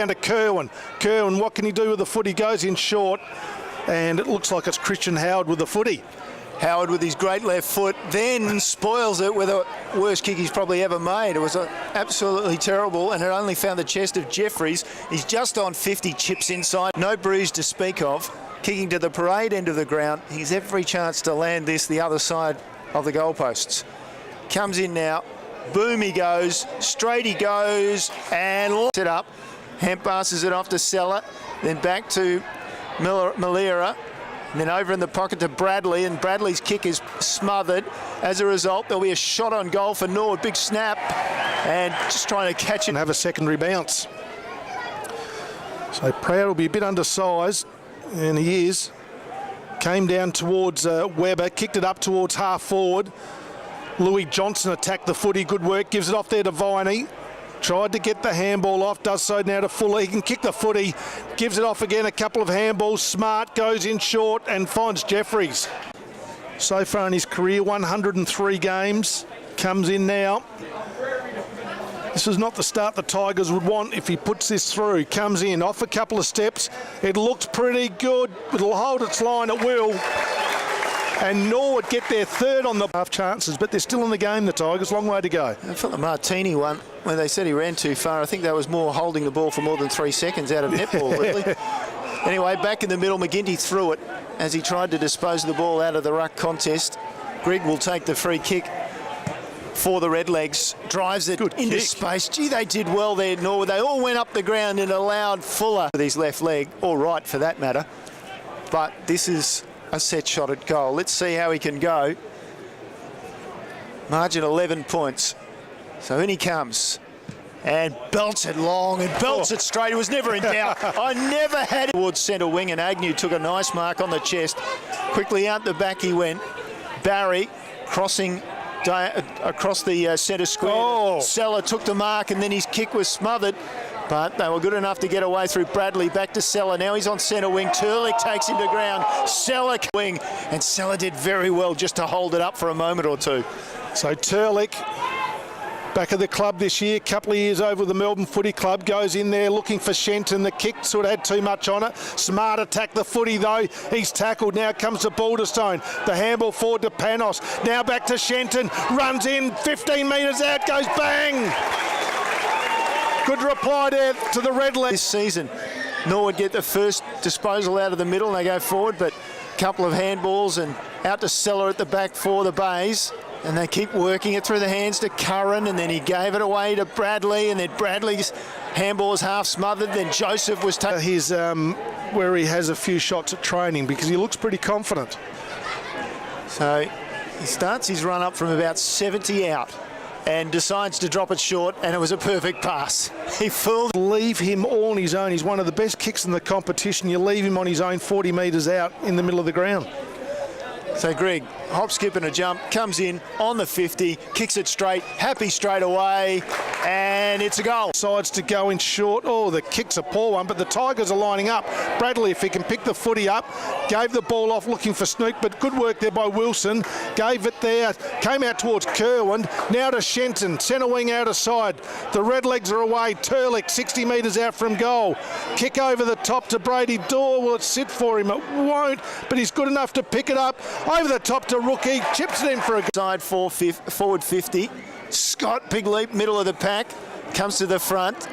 down to Kerwin. Kerwin, what can he do with the footy? Goes in short, and it looks like it's Christian Howard with the footy. Howard with his great left foot then spoils it with the worst kick he's probably ever made. It was absolutely terrible, and it only found the chest of Jeffries. He's just on 50, chips inside. No bruise to speak of. Kicking to the parade end of the ground. He's every chance to land this the other side of the goalposts. Comes in now. Boom he goes. Straight he goes. And locks it up. Hemp passes it off to Seller. Then back to Malera. And then over in the pocket to Bradley, and Bradley's kick is smothered. As a result, there'll be a shot on goal for Norwood. Big snap, and just trying to catch it. And have a secondary bounce. So Proud will be a bit undersized, and he is. Came down towards Webber, kicked it up towards half forward. Louis Johnson attacked the footy, good work, gives it off there to Viney. Tried to get the handball off, does so now to Fuller. He can kick the footy, gives it off again, a couple of handballs. Smart goes in short and finds Jeffries. So far in his career, 103 games. Comes in now. This is not the start the Tigers would want if he puts this through. Comes in, off a couple of steps. It looks pretty good. It'll hold its line at will. And Norwood get their third on the half chances, but they're still in the game, the Tigers. Long way to go. I felt the Martini one, when they said he ran too far, I think that was more holding the ball for more than 3 seconds out of netball, really. Anyway, back in the middle, McGinty threw it as he tried to dispose of the ball out of the ruck contest. Grigg will take the free kick for the Redlegs. Drives it into space. Gee, they did well there, Norwood. They all went up the ground and allowed Fuller with his left leg, or right for that matter. But this is a set shot at goal. Let's see how he can go. Margin 11 points. So in he comes and belts it long and belts it straight. It was never in doubt. I never had it. Towards centre wing, and Agnew took a nice mark on the chest. Quickly out the back he went. Barry crossing across the centre square. Seller took the mark, and then his kick was smothered. But they were good enough to get away through Bradley. Back to Seller. Now he's on centre wing. Turlick takes him to ground. Seller wing. And Seller did very well just to hold it up for a moment or two. So Turlick, back at the club this year, couple of years over with the Melbourne Footy Club, goes in there looking for Shenton. The kick sort of had too much on it. Smart attacked the footy though. He's tackled. Now comes to Balderstone. The handball forward to Panos. Now back to Shenton. Runs in. 15 metres out. Goes bang. Good reply there to the Redlegs. This season, Norwood get the first disposal out of the middle and they go forward, but a couple of handballs and out to Seller at the back for the Bays. And they keep working it through the hands to Curran, and then he gave it away to Bradley, and then Bradley's handball was half smothered. Then Joseph was taken. He's where he has a few shots at training because he looks pretty confident. So he starts his run up from about 70 out and decides to drop it short, and it was a perfect pass. He fooled. Leave him all on his own. He's one of the best kicks in the competition. You leave him on his own 40 metres out in the middle of the ground. So Greg, hop, skip and a jump, comes in on the 50, kicks it straight, happy straight away, and it's a goal. Decides to go in short. Oh, the kick's a poor one, but the Tigers are lining up. Bradley, if he can pick the footy up, gave the ball off looking for Snook, but good work there by Wilson. Gave it there, came out towards Kerwin. Now to Shenton, centre wing out of side. The Redlegs are away. Turlick, 60 metres out from goal. Kick over the top to Brady Dorr. Will it sit for him? It won't, but he's good enough to pick it up. Over the top to Rookie, chips it in for a side forward 50. Scott, big leap, middle of the pack, comes to the front.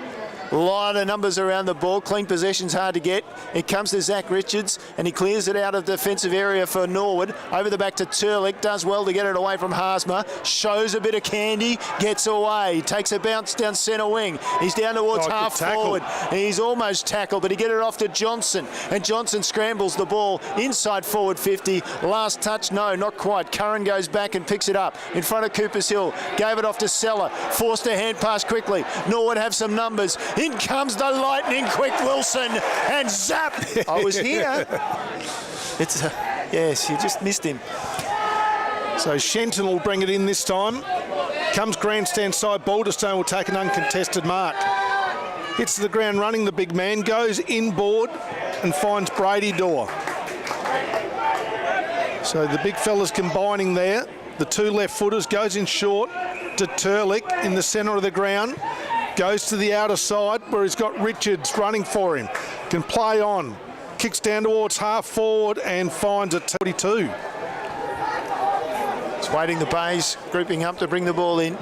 A lot of numbers around the ball. Clean possession's hard to get. It comes to Zach Richards, and he clears it out of the defensive area for Norwood. Over the back to Turlick. Does well to get it away from Haasma. Shows a bit of candy. Gets away. Takes a bounce down centre wing. He's down towards half forward. He's almost tackled, but he get it off to Johnson. And Johnson scrambles the ball inside forward 50. Last touch, no, not quite. Curran goes back and picks it up in front of Coopers Hill. Gave it off to Seller. Forced a hand pass quickly. Norwood have some numbers. In comes the lightning quick Wilson, and zap! I was here. It's yes, you just missed him. So Shenton will bring it in this time. Comes grandstand side. Balderstone will take an uncontested mark. Hits the ground running, the big man. Goes inboard and finds Brady Dorr. So the big fella's combining there. The two left footers. Goes in short to Turlick in the centre of the ground. Goes to the outer side where he's got Richards running for him. Can play on. Kicks down towards half forward and finds a 42. It's waiting the bays, grouping up to bring the ball in.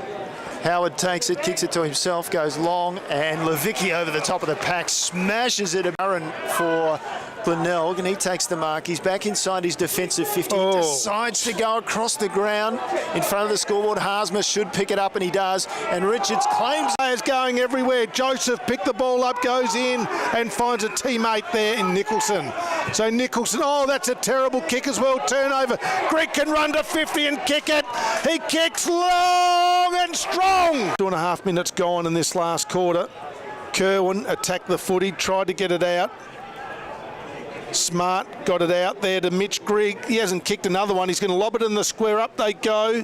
Howard takes it, kicks it to himself, goes long, and Levicki over the top of the pack, smashes it. Aaron for Glenelg, and he takes the mark. He's back inside his defensive 50. He decides to go across the ground in front of the scoreboard. Haasma should pick it up, and he does. And Richards claims. Players going everywhere. Joseph picked the ball up, goes in, and finds a teammate there in Nicholson. So Nicholson, that's a terrible kick as well. Turnover. Greg can run to 50 and kick it. He kicks long and strong. 2.5 minutes gone in this last quarter. Kerwin attacked the footy, tried to get it out. Smart got it out there to Mitch Grigg. He hasn't kicked another one. He's going to lob it in the square. Up they go.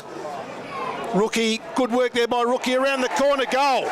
Rookie, good work there by Rookie around the corner. Goal.